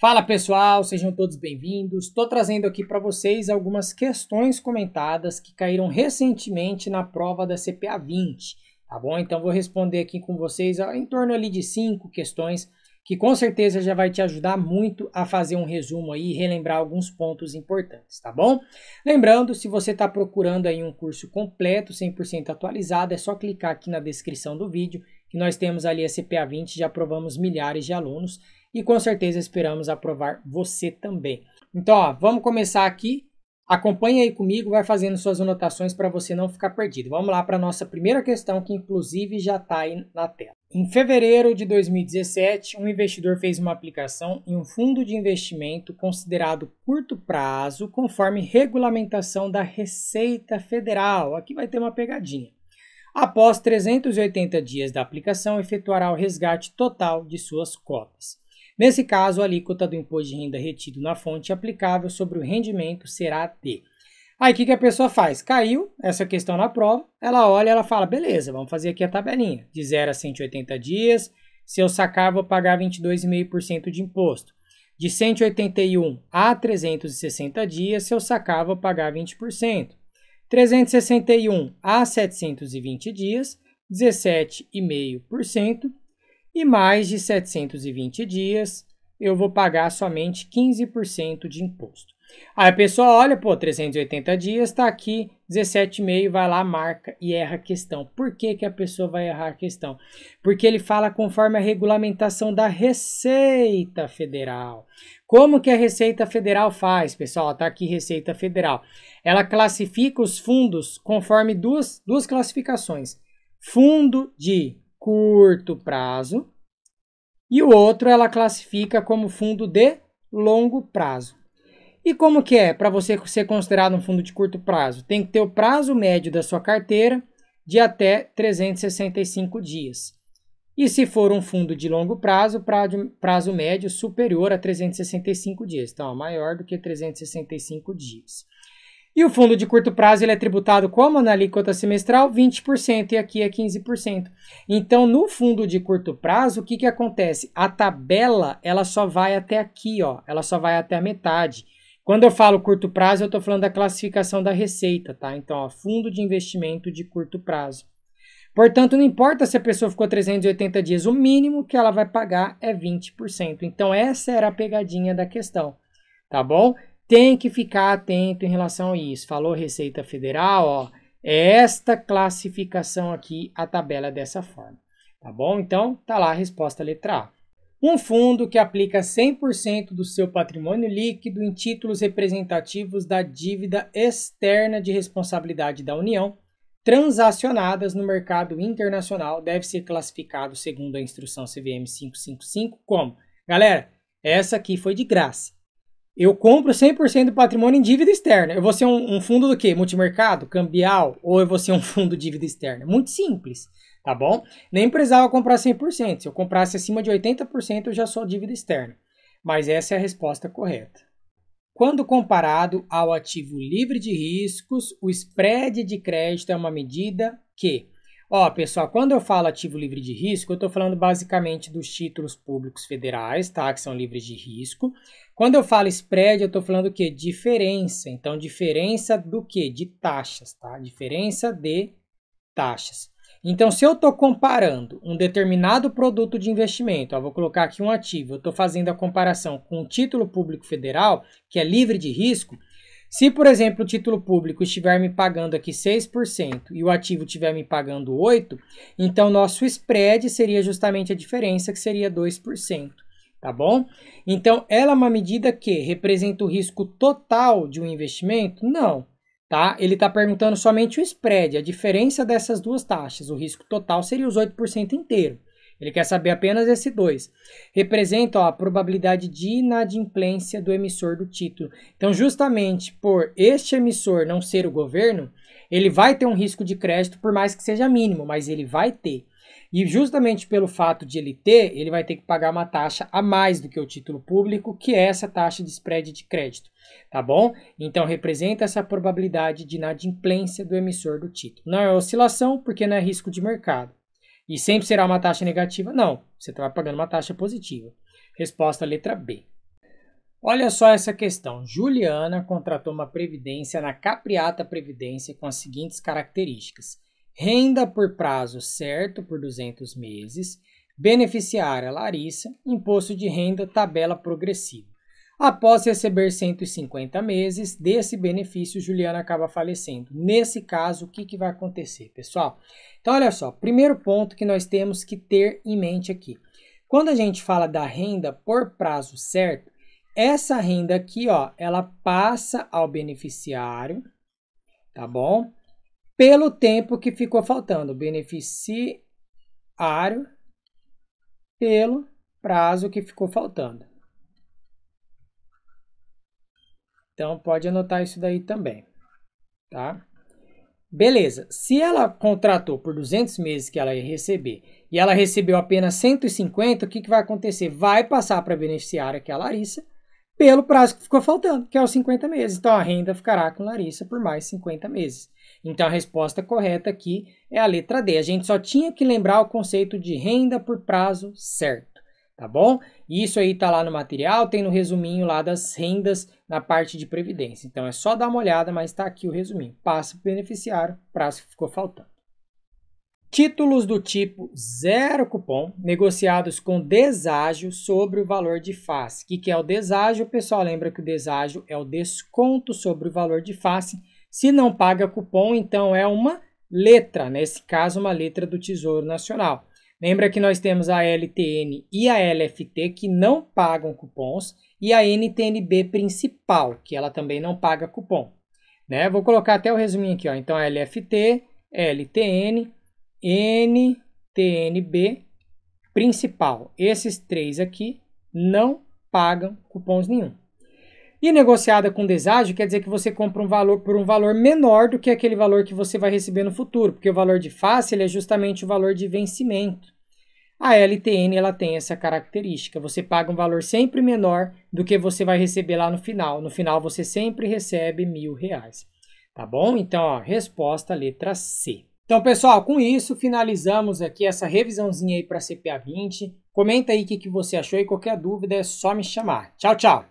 Fala pessoal, sejam todos bem-vindos. Estou trazendo aqui para vocês algumas questões comentadas que caíram recentemente na prova da CPA 20, tá bom? Então vou responder aqui com vocês em torno ali de 5 questões que com certeza já vai te ajudar muito a fazer um resumo aí e relembrar alguns pontos importantes, tá bom? Lembrando, se você está procurando aí um curso completo, 100% atualizado, é só clicar aqui na descrição do vídeo que nós temos ali a CPA 20, já aprovamos milhares de alunos e com certeza esperamos aprovar você também. Então, ó, vamos começar aqui. Acompanhe aí comigo, vai fazendo suas anotações para você não ficar perdido. Vamos lá para a nossa primeira questão, que inclusive já está aí na tela. Em fevereiro de 2017, um investidor fez uma aplicação em um fundo de investimento considerado curto prazo, conforme regulamentação da Receita Federal. Aqui vai ter uma pegadinha. Após 380 dias da aplicação, efetuará o resgate total de suas cotas. Nesse caso, a alíquota do imposto de renda retido na fonte aplicável sobre o rendimento será de... Aí, o que a pessoa faz? Caiu essa questão na prova, ela olha e ela fala, beleza, vamos fazer aqui a tabelinha. De 0 a 180 dias, se eu sacar, vou pagar 22,5% de imposto. De 181 a 360 dias, se eu sacar, vou pagar 20%. 361 a 720 dias, 17,5%. E mais de 720 dias, eu vou pagar somente 15% de imposto. Aí a pessoa olha, pô, 380 dias, está aqui, 17,5, vai lá, marca e erra a questão. Por que que a pessoa vai errar a questão? Porque ele fala conforme a regulamentação da Receita Federal. Como que a Receita Federal faz, pessoal? Está aqui Receita Federal. Ela classifica os fundos conforme duas classificações. Fundo de curto prazo e o outro ela classifica como fundo de longo prazo. E como que é para você ser considerado um fundo de curto prazo? Tem que ter o prazo médio da sua carteira de até 365 dias. E se for um fundo de longo prazo, prazo médio superior a 365 dias. Então, maior do que 365 dias. E o fundo de curto prazo ele é tributado como na alíquota semestral? 20% e aqui é 15%. Então, no fundo de curto prazo, o que acontece? A tabela ela só vai até aqui, ó, ela só vai até a metade. Quando eu falo curto prazo, eu estou falando da classificação da receita, tá? Então, ó, fundo de investimento de curto prazo. Portanto, não importa se a pessoa ficou 380 dias, o mínimo que ela vai pagar é 20%. Então, essa era a pegadinha da questão, tá bom? Tem que ficar atento em relação a isso. Falou Receita Federal, ó, é esta classificação aqui, a tabela é dessa forma, tá bom? Então, tá lá a resposta letra A. Um fundo que aplica 100% do seu patrimônio líquido em títulos representativos da dívida externa de responsabilidade da União, transacionadas no mercado internacional, deve ser classificado segundo a instrução CVM 555 como? Galera, essa aqui foi de graça. Eu compro 100% do patrimônio em dívida externa. Eu vou ser um fundo do quê? Multimercado? Cambial? Ou eu vou ser um fundo de dívida externa? Muito simples, tá bom? Nem precisava comprar 100%. Se eu comprasse acima de 80%, eu já sou dívida externa. Mas essa é a resposta correta. Quando comparado ao ativo livre de riscos, o spread de crédito é uma medida que... Ó, pessoal, quando eu falo ativo livre de risco, eu estou falando basicamente dos títulos públicos federais, tá? Que são livres de risco. Quando eu falo spread, eu estou falando o quê? Diferença. Então, diferença do quê? De taxas, tá? Diferença de taxas. Então, se eu estou comparando um determinado produto de investimento, ó, vou colocar aqui um ativo, eu estou fazendo a comparação com o título público federal, que é livre de risco. Se, por exemplo, o título público estiver me pagando aqui 6% e o ativo estiver me pagando 8%, então nosso spread seria justamente a diferença, que seria 2%, tá bom? Então, ela é uma medida que representa o risco total de um investimento? Não, tá? Ele está perguntando somente o spread, a diferença dessas duas taxas. O risco total seria os 8% inteiro. Ele quer saber apenas esse 2. Representa, ó, a probabilidade de inadimplência do emissor do título. Então, justamente por este emissor não ser o governo, ele vai ter um risco de crédito, por mais que seja mínimo, mas ele vai ter. E justamente pelo fato de ele ter, ele vai ter que pagar uma taxa a mais do que o título público, que é essa taxa de spread de crédito, tá bom? Então, representa essa probabilidade de inadimplência do emissor do título. Não é oscilação, porque não é risco de mercado. E sempre será uma taxa negativa? Não, você está pagando uma taxa positiva. Resposta letra B. Olha só essa questão. Juliana contratou uma previdência na Capriata Previdência com as seguintes características. Renda por prazo certo por 200 meses, beneficiária Larissa, imposto de renda, tabela progressiva. Após receber 150 meses desse benefício, Juliana acaba falecendo. Nesse caso, o que vai acontecer, pessoal? Então, olha só, primeiro ponto que nós temos que ter em mente aqui. Quando a gente fala da renda por prazo certo, essa renda aqui, ó, ela passa ao beneficiário, tá bom? Pelo tempo que ficou faltando. Beneficiário pelo prazo que ficou faltando. Então, pode anotar isso daí também, tá? Beleza, se ela contratou por 200 meses que ela ia receber e ela recebeu apenas 150, o que vai acontecer? Vai passar para a beneficiária, que é a Larissa, pelo prazo que ficou faltando, que é os 50 meses. Então, a renda ficará com Larissa por mais 50 meses. Então, a resposta correta aqui é a letra D. A gente só tinha que lembrar o conceito de renda por prazo certo. Tá bom? Isso aí tá lá no material, tem no resuminho lá das rendas na parte de previdência. Então é só dar uma olhada, mas tá aqui o resuminho. Passa para o beneficiário, prazo que ficou faltando. Títulos do tipo zero cupom, negociados com deságio sobre o valor de face. O que é o deságio? Pessoal, lembra que o deságio é o desconto sobre o valor de face. Se não paga cupom, então é uma letra, nesse caso uma letra do Tesouro Nacional. Lembra que nós temos a LTN e a LFT que não pagam cupons e a NTNB principal, que ela também não paga cupom. Né? Vou colocar até o resuminho aqui. Ó. Então, a LFT, LTN, NTNB principal. Esses três aqui não pagam cupons nenhum. E negociada com deságio quer dizer que você compra um valor por um valor menor do que aquele valor que você vai receber no futuro, porque o valor de face ele é justamente o valor de vencimento. A LTN ela tem essa característica, você paga um valor sempre menor do que você vai receber lá no final. No final você sempre recebe R$1.000, tá bom? Então, ó, resposta letra C. Então, pessoal, com isso finalizamos aqui essa revisãozinha aí para CPA 20. Comenta aí o que você achou e qualquer dúvida é só me chamar. Tchau, tchau!